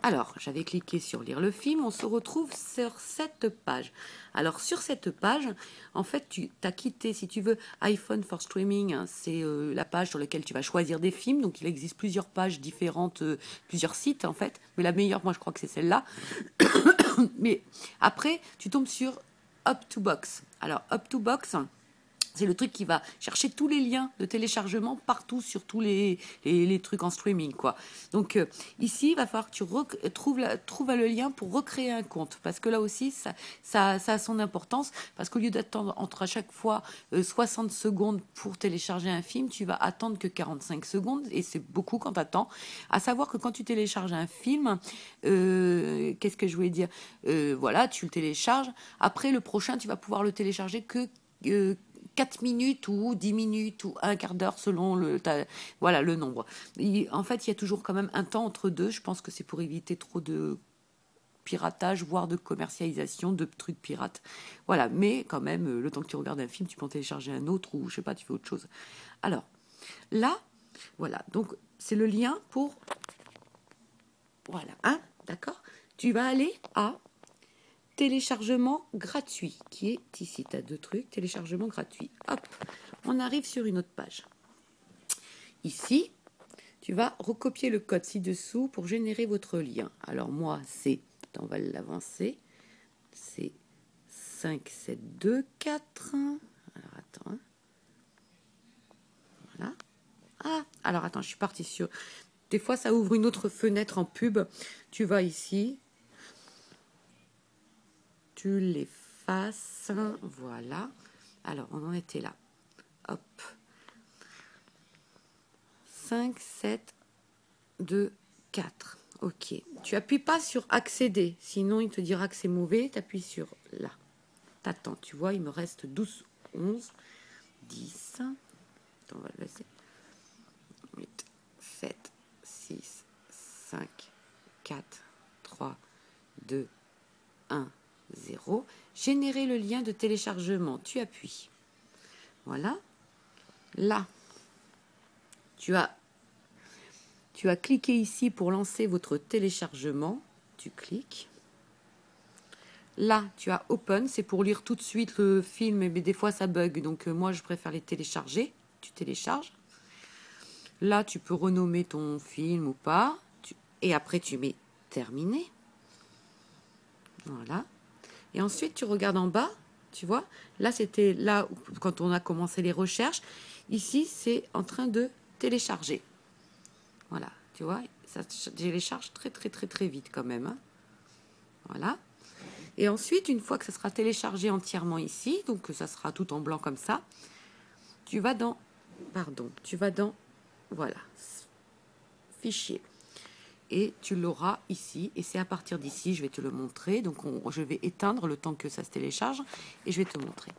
Alors, j'avais cliqué sur lire le film, on se retrouve sur cette page. Alors, sur cette page, en fait, tu as quitté, si tu veux, iPhone for Streaming, hein, c'est la page sur laquelle tu vas choisir des films. Donc, il existe plusieurs pages différentes, plusieurs sites, en fait. Mais la meilleure, moi, je crois que c'est celle-là. Mais après, tu tombes sur Up2Box. Alors, Up2Box, c'est le truc qui va chercher tous les liens de téléchargement partout sur tous les trucs en streaming, quoi. Donc ici, il va falloir que tu trouves le lien pour recréer un compte. Parce que là aussi, ça a son importance. Parce qu'au lieu d'attendre entre à chaque fois 60 secondes pour télécharger un film, tu vas attendre que 45 secondes. Et c'est beaucoup quand tu attends. À savoir que quand tu télécharges un film, qu'est-ce que je voulais dire, voilà, tu le télécharges. Après, le prochain, tu vas pouvoir le télécharger que 4 minutes ou 10 minutes ou un quart d'heure selon voilà, le nombre. En fait, il y a toujours quand même un temps entre deux. Je pense que c'est pour éviter trop de piratage, voire de commercialisation de trucs pirates. Voilà, mais quand même, le temps que tu regardes un film, tu peux en télécharger un autre ou je sais pas, tu fais autre chose. Alors, là, voilà, donc c'est le lien pour... Voilà, hein, d'accord. Tu vas aller à téléchargement gratuit, qui est ici. Tu as deux trucs, téléchargement gratuit. Hop, on arrive sur une autre page. Ici, tu vas recopier le code ci-dessous pour générer votre lien. Alors moi, c'est, on va l'avancer, c'est 5724. Alors attends. Hein. Voilà. Ah, alors attends, je suis partie sur... Des fois, ça ouvre une autre fenêtre en pub. Tu vas ici. Tu l'effaces. Voilà. Alors, on en était là. Hop. 5, 7, 2, 4. Ok. Tu appuies pas sur accéder. Sinon, il te dira que c'est mauvais. Tu appuies sur là. T'attends. Tu vois, il me reste 12, 11, 10. Attends, on va le laisser. 8, 7, 6, 5, 4, 3, 2, 1, 0. Générer le lien de téléchargement. Tu appuies. Voilà. Là, tu as cliqué ici pour lancer votre téléchargement. Tu cliques. Là, tu as Open. C'est pour lire tout de suite le film. Mais des fois, ça bug. Donc, moi, je préfère les télécharger. Tu télécharges. Là, tu peux renommer ton film ou pas. Et après, tu mets terminé. Voilà. Et ensuite, tu regardes en bas, tu vois. Là, c'était là où, quand on a commencé les recherches. Ici, c'est en train de télécharger. Voilà, tu vois, ça télécharge très, très, très, très vite quand même. Hein. Voilà. Et ensuite, une fois que ça sera téléchargé entièrement ici, donc ça sera tout en blanc comme ça, tu vas dans, voilà, fichier. Et tu l'auras ici, et c'est à partir d'ici, je vais te le montrer. Donc je vais éteindre le temps que ça se télécharge, et je vais te montrer.